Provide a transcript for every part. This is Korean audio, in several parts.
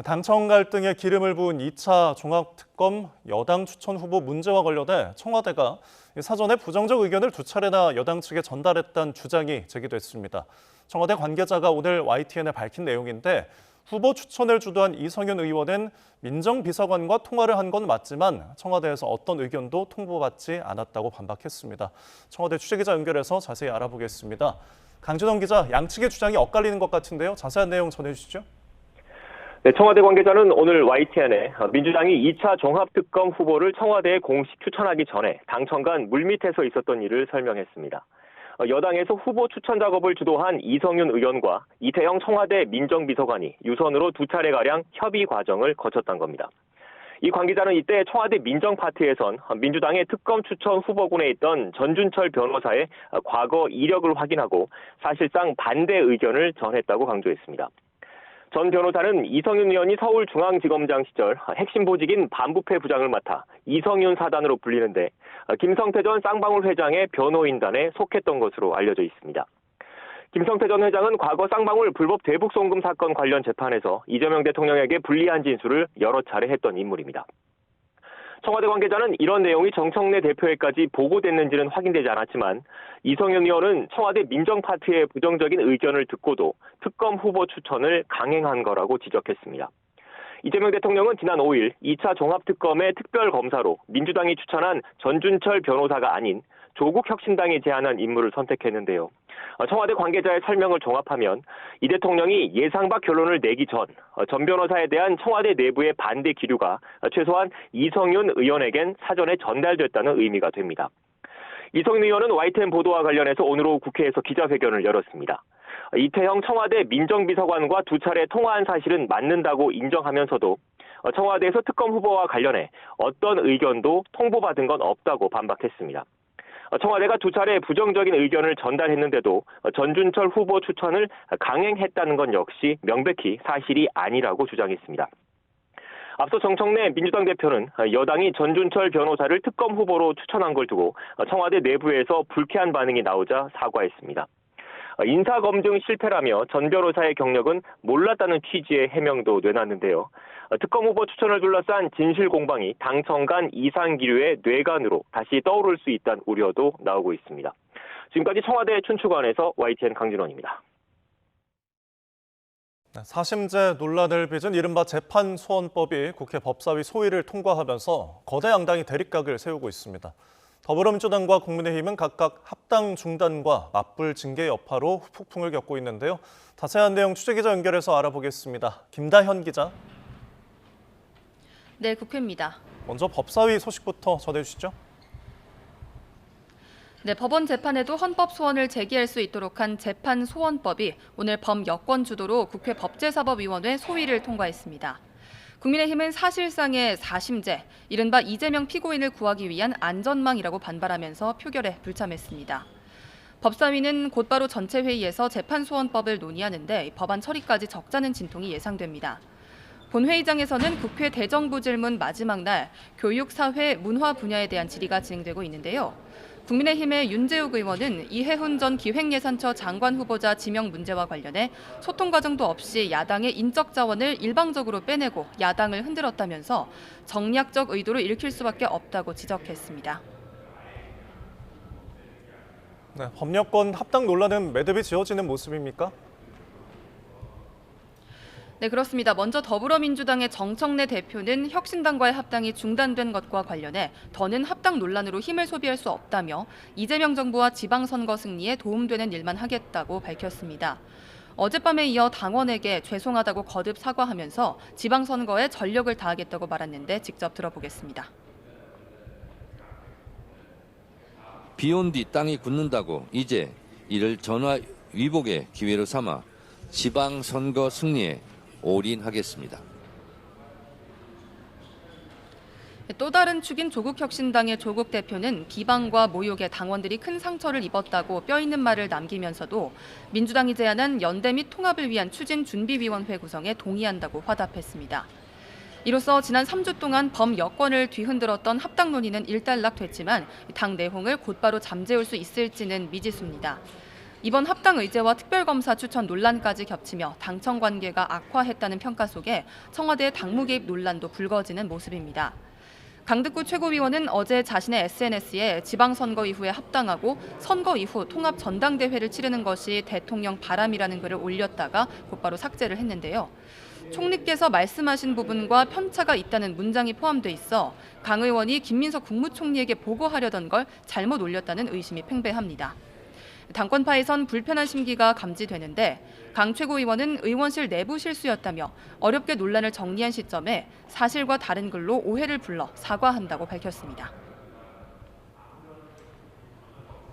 당청 갈등에 기름을 부은 2차 종합특검 여당 추천 후보 문제와 관련해 청와대가 사전에 부정적 의견을 두 차례나 여당 측에 전달했다는 주장이 제기됐습니다. 청와대 관계자가 오늘 YTN에 밝힌 내용인데 후보 추천을 주도한 이성윤 의원은 민정비서관과 통화를 한 건 맞지만 청와대에서 어떤 의견도 통보받지 않았다고 반박했습니다. 청와대 취재기자 연결해서 자세히 알아보겠습니다. 강준원 기자, 양측의 주장이 엇갈리는 것 같은데요. 자세한 내용 전해주시죠. 네, 청와대 관계자는 오늘 YTN에 민주당이 2차 종합특검 후보를 청와대에 공식 추천하기 전에 당청 간 물밑에서 있었던 일을 설명했습니다. 여당에서 후보 추천 작업을 주도한 이성윤 의원과 이태영 청와대 민정비서관이 유선으로 두 차례가량 협의 과정을 거쳤던 겁니다. 이 관계자는 이때 청와대 민정파트에선 민주당의 특검 추천 후보군에 있던 전준철 변호사의 과거 이력을 확인하고 사실상 반대 의견을 전했다고 강조했습니다. 전 변호사는 이성윤 의원이 서울중앙지검장 시절 핵심 보직인 반부패 부장을 맡아 이성윤 사단으로 불리는데 김성태 전 쌍방울 회장의 변호인단에 속했던 것으로 알려져 있습니다. 김성태 전 회장은 과거 쌍방울 불법 대북 송금 사건 관련 재판에서 이재명 대통령에게 불리한 진술을 여러 차례 했던 인물입니다. 청와대 관계자는 이런 내용이 정청래 대표에까지 보고됐는지는 확인되지 않았지만 이성윤 의원은 청와대 민정파트의 부정적인 의견을 듣고도 특검 후보 추천을 강행한 거라고 지적했습니다. 이재명 대통령은 지난 5일 2차 종합특검의 특별검사로 민주당이 추천한 전준철 변호사가 아닌 조국혁신당이 제안한 인물을 선택했는데요. 청와대 관계자의 설명을 종합하면 이 대통령이 예상 밖 결론을 내기 전 변호사에 대한 청와대 내부의 반대 기류가 최소한 이성윤 의원에겐 사전에 전달됐다는 의미가 됩니다. 이성윤 의원은 YTN 보도와 관련해서 오늘 오후 국회에서 기자회견을 열었습니다. 이태영 청와대 민정비서관과 두 차례 통화한 사실은 맞는다고 인정하면서도 청와대에서 특검 후보와 관련해 어떤 의견도 통보받은 건 없다고 반박했습니다. 청와대가 두 차례 부정적인 의견을 전달했는데도 전준철 후보 추천을 강행했다는 건 역시 명백히 사실이 아니라고 주장했습니다. 앞서 정청래 민주당 대표는 여당이 전준철 변호사를 특검 후보로 추천한 걸 두고 청와대 내부에서 불쾌한 반응이 나오자 사과했습니다. 인사검증 실패라며 전 변호사의 경력은 몰랐다는 취지의 해명도 내놨는데요. 특검 후보 추천을 둘러싼 진실 공방이 당청 간 이상기류의 뇌관으로 다시 떠오를 수 있다는 우려도 나오고 있습니다. 지금까지 청와대 춘추관에서 YTN 강진원입니다. 사심제 논란을 빚은 이른바 재판소원법이 국회 법사위 소위를 통과하면서 거대 양당이 대립각을 세우고 있습니다. 더불어민주당과 국민의힘은 각각 합당 중단과 맞불 징계 여파로 폭풍을 겪고 있는데요. 자세한 내용 취재기자 연결해서 알아보겠습니다. 김다현 기자. 네, 국회입니다. 먼저 법사위 소식부터 전해주시죠. 네, 법원 재판에도 헌법 소원을 제기할 수 있도록 한 재판소원법이 오늘 범여권 주도로 국회 법제사법위원회 소위를 통과했습니다. 국민의힘은 사실상의 사심제, 이른바 이재명 피고인을 구하기 위한 안전망이라고 반발하면서 표결에 불참했습니다. 법사위는 곧바로 전체 회의에서 재판소원법을 논의하는데 법안 처리까지 적잖은 진통이 예상됩니다. 본회의장에서는 국회 대정부 질문 마지막 날 교육, 사회, 문화 분야에 대한 질의가 진행되고 있는데요. 국민의힘의 윤재욱 의원은 이해훈 전 기획예산처 장관 후보자 지명 문제와 관련해 소통 과정도 없이 야당의 인적 자원을 일방적으로 빼내고 야당을 흔들었다면서 정략적 의도로 읽힐 수밖에 없다고 지적했습니다. 네, 법여권 합당 논란은 매듭이 지어지는 모습입니까? 네, 그렇습니다. 먼저 더불어민주당의 정청래 대표는 혁신당과의 합당이 중단된 것과 관련해 더는 합당 논란으로 힘을 소비할 수 없다며 이재명 정부와 지방선거 승리에 도움되는 일만 하겠다고 밝혔습니다. 어젯밤에 이어 당원에게 죄송하다고 거듭 사과하면서 지방선거에 전력을 다하겠다고 말했는데 직접 들어보겠습니다. 비온 뒤 땅이 굳는다고 이제 이를 전화 위복의 기회로 삼아 지방선거 승리에 올인하겠습니다. 또 다른 축인 조국혁신당의 조국 대표는 비방과 모욕에 당원들이 큰 상처를 입었다고 뼈 있는 말을 남기면서도 민주당이 제안한 연대 및 통합을 위한 추진준비위원회 구성에 동의한다고 화답했습니다. 이로써 지난 3주 동안 범여권을 뒤흔들었던 합당 논의는 일단락됐지만 당 내홍을 곧바로 잠재울 수 있을지는 미지수입니다. 이번 합당 의제와 특별검사 추천 논란까지 겹치며 당청 관계가 악화했다는 평가 속에 청와대의 당무 개입 논란도 불거지는 모습입니다. 강득구 최고위원은 어제 자신의 SNS에 지방선거 이후에 합당하고 선거 이후 통합 전당대회를 치르는 것이 대통령 바람이라는 글을 올렸다가 곧바로 삭제를 했는데요. 총리께서 말씀하신 부분과 편차가 있다는 문장이 포함돼 있어 강 의원이 김민석 국무총리에게 보고하려던 걸 잘못 올렸다는 의심이 팽배합니다. 당권파에선 불편한 심기가 감지되는데 강 최고위원은 의원실 내부 실수였다며 어렵게 논란을 정리한 시점에 사실과 다른 글로 오해를 불러 사과한다고 밝혔습니다.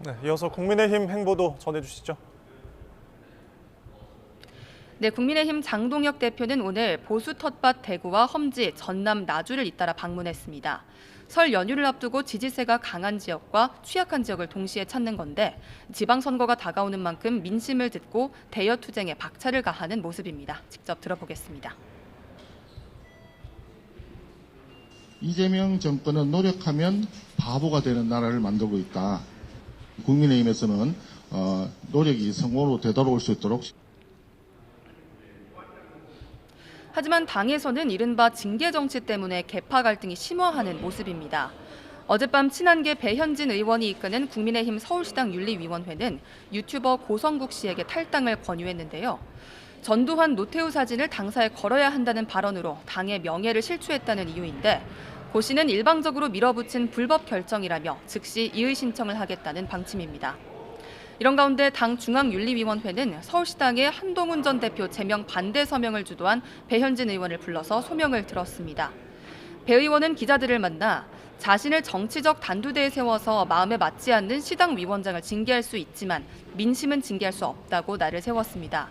네, 이어서 국민의힘 행보도 전해주시죠. 네, 국민의힘 장동혁 대표는 오늘 보수 텃밭 대구와 험지, 전남 나주를 잇따라 방문했습니다. 설 연휴를 앞두고 지지세가 강한 지역과 취약한 지역을 동시에 찾는 건데 지방선거가 다가오는 만큼 민심을 듣고 대여 투쟁에 박차를 가하는 모습입니다. 직접 들어보겠습니다. 이재명 정권은 노력하면 바보가 되는 나라를 만들고 있다. 국민의힘에서는 노력이 성공으로 되돌아올 수 있도록 하지만 당에서는 이른바 징계 정치 때문에 계파 갈등이 심화하는 모습입니다. 어젯밤 친한계 배현진 의원이 이끄는 국민의힘 서울시당 윤리위원회는 유튜버 고성국 씨에게 탈당을 권유했는데요. 전두환, 노태우 사진을 당사에 걸어야 한다는 발언으로 당의 명예를 실추했다는 이유인데 고 씨는 일방적으로 밀어붙인 불법 결정이라며 즉시 이의 신청을 하겠다는 방침입니다. 이런 가운데 당 중앙윤리위원회는 서울시당의 한동훈 전 대표 제명 반대 서명을 주도한 배현진 의원을 불러서 소명을 들었습니다. 배 의원은 기자들을 만나 자신을 정치적 단두대에 세워서 마음에 맞지 않는 시당 위원장을 징계할 수 있지만 민심은 징계할 수 없다고 날을 세웠습니다.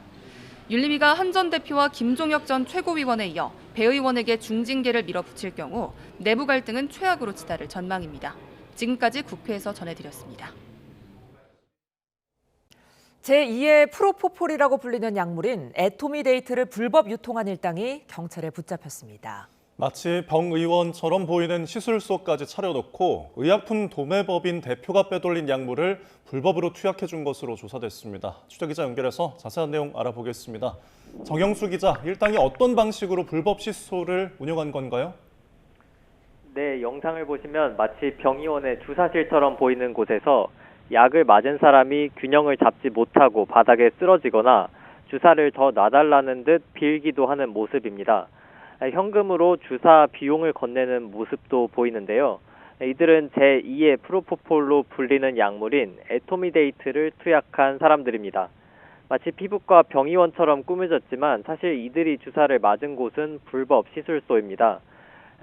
윤리위가 한 전 대표와 김종혁 전 최고위원에 이어 배 의원에게 중징계를 밀어붙일 경우 내부 갈등은 최악으로 치달을 전망입니다. 지금까지 국회에서 전해드렸습니다. 제2의 프로포폴이라고 불리는 약물인 애토미데이트를 불법 유통한 일당이 경찰에 붙잡혔습니다. 마치 병의원처럼 보이는 시술소까지 차려놓고 의약품 도매법인 대표가 빼돌린 약물을 불법으로 투약해 준 것으로 조사됐습니다. 취재기자 연결해서 자세한 내용 알아보겠습니다. 정영수 기자, 일당이 어떤 방식으로 불법 시술소를 운영한 건가요? 네, 영상을 보시면 마치 병의원의 주사실처럼 보이는 곳에서 약을 맞은 사람이 균형을 잡지 못하고 바닥에 쓰러지거나 주사를 더 놔달라는 듯 빌기도 하는 모습입니다. 현금으로 주사 비용을 건네는 모습도 보이는데요. 이들은 제2의 프로포폴로 불리는 약물인 애토미데이트를 투약한 사람들입니다. 마치 피부과 병의원처럼 꾸며졌지만 사실 이들이 주사를 맞은 곳은 불법 시술소입니다.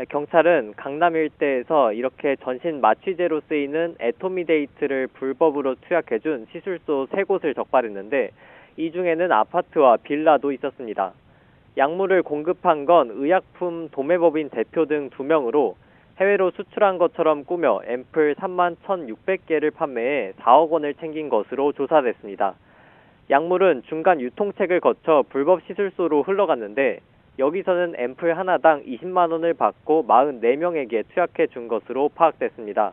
경찰은 강남 일대에서 이렇게 전신 마취제로 쓰이는 애토미데이트를 불법으로 투약해준 시술소 3곳을 적발했는데 이 중에는 아파트와 빌라도 있었습니다. 약물을 공급한 건 의약품 도매법인 대표 등 2명으로 해외로 수출한 것처럼 꾸며 앰플 31,600개를 판매해 4억 원을 챙긴 것으로 조사됐습니다. 약물은 중간 유통책을 거쳐 불법 시술소로 흘러갔는데 여기서는 앰플 하나당 20만 원을 받고 44명에게 투약해 준 것으로 파악됐습니다.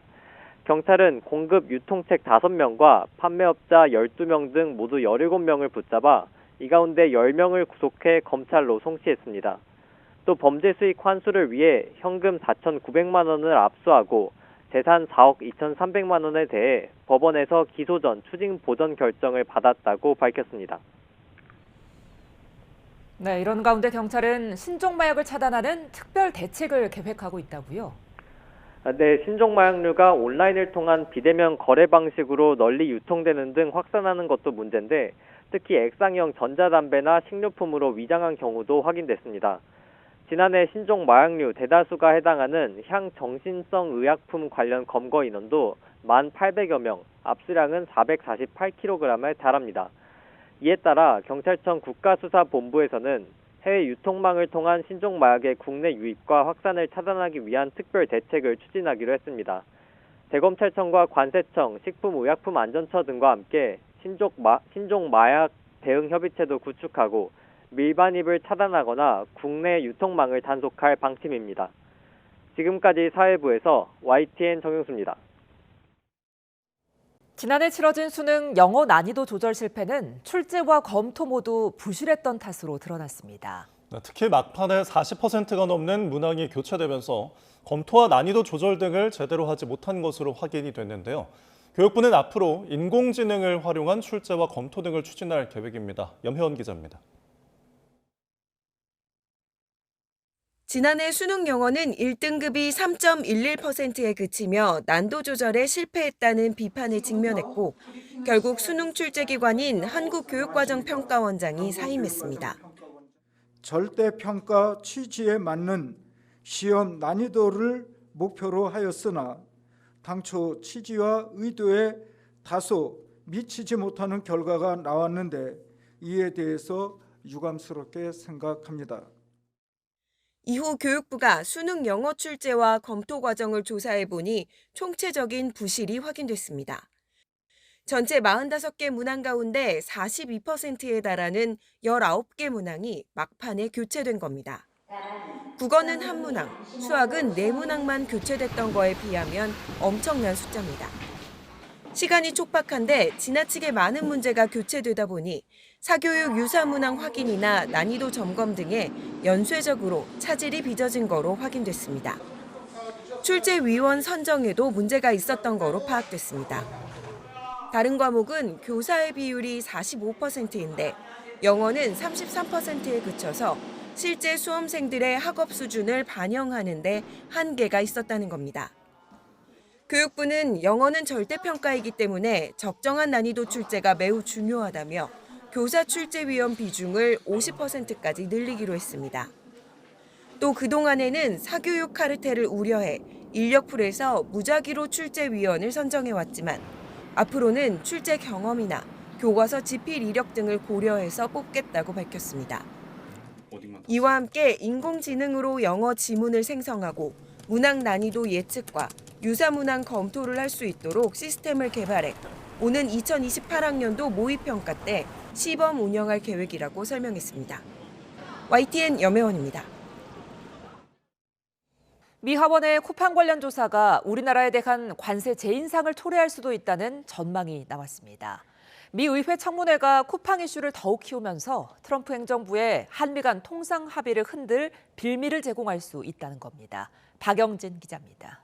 경찰은 공급 유통책 5명과 판매업자 12명 등 모두 17명을 붙잡아 이 가운데 10명을 구속해 검찰로 송치했습니다. 또 범죄 수익 환수를 위해 현금 4,900만 원을 압수하고 재산 4억 2,300만 원에 대해 법원에서 기소 전 추징 보전 결정을 받았다고 밝혔습니다. 네, 이런 가운데 경찰은 신종마약을 차단하는 특별 대책을 계획하고 있다고요? 네, 신종마약류가 온라인을 통한 비대면 거래 방식으로 널리 유통되는 등 확산하는 것도 문제인데 특히 액상형 전자담배나 식료품으로 위장한 경우도 확인됐습니다. 지난해 신종마약류 대다수가 해당하는 향정신성 의약품 관련 검거 인원도 1,800여 명, 압수량은 448kg에 달합니다. 이에 따라 경찰청 국가수사본부에서는 해외 유통망을 통한 신종마약의 국내 유입과 확산을 차단하기 위한 특별 대책을 추진하기로 했습니다. 대검찰청과 관세청, 식품의약품안전처 등과 함께 신종마약 대응협의체도 구축하고 밀반입을 차단하거나 국내 유통망을 단속할 방침입니다. 지금까지 사회부에서 YTN 정영수입니다. 지난해 치러진 수능 영어 난이도 조절 실패는 출제와 검토 모두 부실했던 탓으로 드러났습니다. 특히 막판에 40%가 넘는 문항이 교체되면서 검토와 난이도 조절 등을 제대로 하지 못한 것으로 확인이 됐는데요. 교육부는 앞으로 인공지능을 활용한 출제와 검토 등을 추진할 계획입니다. 염혜원 기자입니다. 지난해 수능 영어는 1등급이 3.11%에 그치며 난도 조절에 실패했다는 비판에 직면했고 결국 수능 출제기관인 한국교육과정평가원장이 사임했습니다. 절대평가 취지에 맞는 시험 난이도를 목표로 하였으나 당초 취지와 의도에 다소 미치지 못하는 결과가 나왔는데 이에 대해서 유감스럽게 생각합니다. 이후 교육부가 수능 영어 출제와 검토 과정을 조사해보니 총체적인 부실이 확인됐습니다. 전체 45개 문항 가운데 42%에 달하는 19개 문항이 막판에 교체된 겁니다. 국어는 한 문항, 수학은 4문항만 교체됐던 거에 비하면 엄청난 숫자입니다. 시간이 촉박한데 지나치게 많은 문제가 교체되다 보니 사교육 유사 문항 확인이나 난이도 점검 등에 연쇄적으로 차질이 빚어진 거로 확인됐습니다. 출제위원 선정에도 문제가 있었던 거로 파악됐습니다. 다른 과목은 교사의 비율이 45%인데 영어는 33%에 그쳐서 실제 수험생들의 학업 수준을 반영하는 데 한계가 있었다는 겁니다. 교육부는 영어는 절대평가이기 때문에 적정한 난이도 출제가 매우 중요하다며 교사 출제위원 비중을 50%까지 늘리기로 했습니다. 또 그동안에는 사교육 카르텔을 우려해 인력풀에서 무작위로 출제위원을 선정해왔지만 앞으로는 출제 경험이나 교과서 집필 이력 등을 고려해서 뽑겠다고 밝혔습니다. 이와 함께 인공지능으로 영어 지문을 생성하고 문항 난이도 예측과 유사 문항 검토를 할 수 있도록 시스템을 개발해 오는 2028학년도 모의평가 때 시범 운영할 계획이라고 설명했습니다. YTN 염혜원입니다. 미 하원의 쿠팡 관련 조사가 우리나라에 대한 관세 재인상을 초래할 수도 있다는 전망이 나왔습니다. 미 의회 청문회가 쿠팡 이슈를 더욱 키우면서 트럼프 행정부의 한미 간 통상 합의를 흔들 빌미를 제공할 수 있다는 겁니다. 박영진 기자입니다.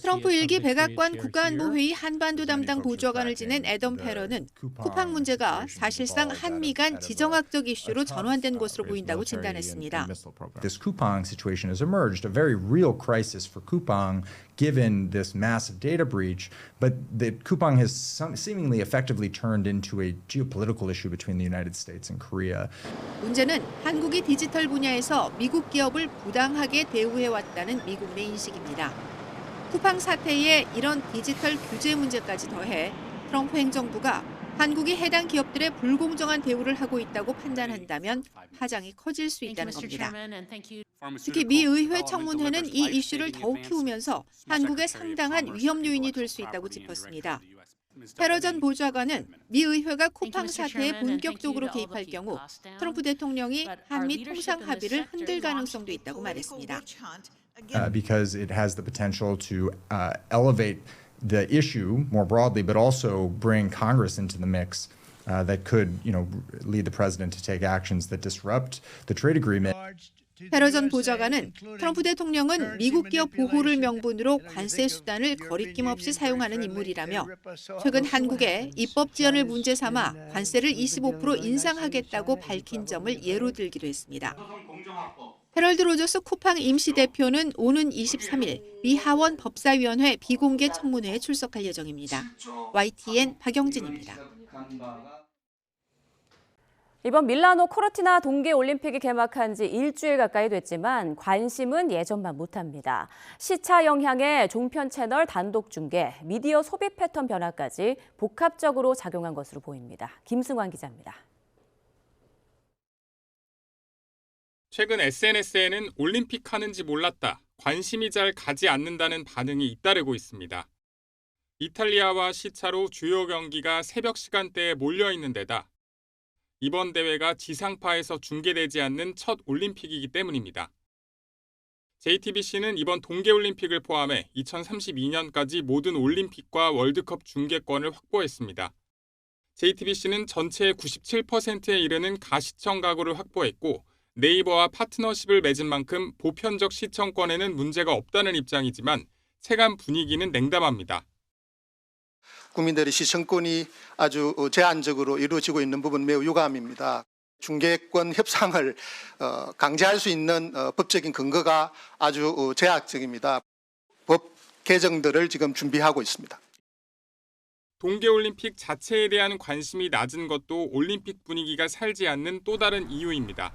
트럼프 1기 백악관 국가안보회의 한반도 담당 보좌관을 지낸 애덤 페러는 쿠팡 문제가 사실상 한미 간 지정학적 이슈로 전환된 것으로 보인다고 진단했습니다. This Coupang situation has emerged, a very real crisis for Coupang given this massive data breach, but the Coupang has seemingly effectively turned into a geopolitical issue between the United States and Korea. 문제는 한국이 디지털 분야에서 미국 기업을 부당하게 대우해왔다는 미국 내 인식입니다. 쿠팡 사태에 이런 디지털 규제 문제까지 더해 트럼프 행정부가 한국이 해당 기업들의 불공정한 대우를 하고 있다고 판단한다면 파장이 커질 수 있다는 겁니다. 특히 미 의회 청문회는 이 이슈를 더욱 키우면서 한국에 상당한 위험 요인이 될 수 있다고 짚었습니다. 페러 전 보좌관은 미 의회가 쿠팡 사태에 본격적으로 개입할 경우 트럼프 대통령이 한미 통상 합의를 흔들 가능성도 있다고 말했습니다. Because it has the potential to elevate the issue more broadly, but also bring Congress into the mix that could, lead the president to take actions that disrupt the trade agreement. 페러 전 보좌관은 트럼프 대통령은 미국 기업 보호를 명분으로 관세 수단을 거리낌 없이 사용하는 인물이라며 최근 한국에 입법 지연을 문제 삼아 관세를 25% 인상하겠다고 밝힌 점을 예로 들기로 했습니다. 헤럴드 로저스 쿠팡 임시 대표는 오는 23일 미 하원 법사위원회 비공개 청문회에 출석할 예정입니다. YTN 박영진입니다. 이번 밀라노 코르티나 동계올림픽이 개막한 지 일주일 가까이 됐지만 관심은 예전만 못합니다. 시차 영향에 종편 채널 단독 중계, 미디어 소비 패턴 변화까지 복합적으로 작용한 것으로 보입니다. 김승환 기자입니다. 최근 SNS에는 올림픽 하는지 몰랐다, 관심이 잘 가지 않는다는 반응이 잇따르고 있습니다. 이탈리아와 시차로 주요 경기가 새벽 시간대에 몰려있는 데다 이번 대회가 지상파에서 중계되지 않는 첫 올림픽이기 때문입니다. JTBC는 이번 동계올림픽을 포함해 2032년까지 모든 올림픽과 월드컵 중계권을 확보했습니다. JTBC는 전체의 97%에 이르는 가시청 가구를 확보했고 네이버와 파트너십을 맺은 만큼 보편적 시청권에는 문제가 없다는 입장이지만 체감 분위기는 냉담합니다. 국민들의 시청권이 아주 제한적으로 이루어지고 있는 부분 매우 유감입니다. 중계권 협상을 강제할 수 있는 법적인 근거가 아주 제약적입니다. 법 개정들을 지금 준비하고 있습니다. 동계올림픽 자체에 대한 관심이 낮은 것도 올림픽 분위기가 살지 않는 또 다른 이유입니다.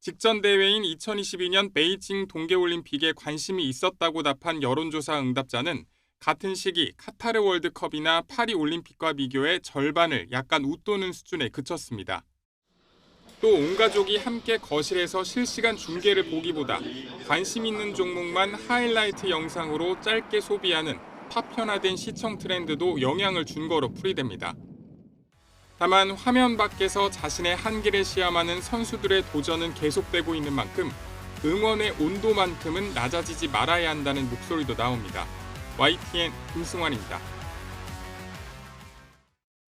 직전 대회인 2022년 베이징 동계올림픽에 관심이 있었다고 답한 여론조사 응답자는 같은 시기 카타르 월드컵이나 파리 올림픽과 비교해 절반을 약간 웃도는 수준에 그쳤습니다. 또 온 가족이 함께 거실에서 실시간 중계를 보기보다 관심 있는 종목만 하이라이트 영상으로 짧게 소비하는 파편화된 시청 트렌드도 영향을 준 거로 풀이됩니다. 다만 화면 밖에서 자신의 한계를 시험하는 선수들의 도전은 계속되고 있는 만큼 응원의 온도만큼은 낮아지지 말아야 한다는 목소리도 나옵니다. YTN 김승환입니다.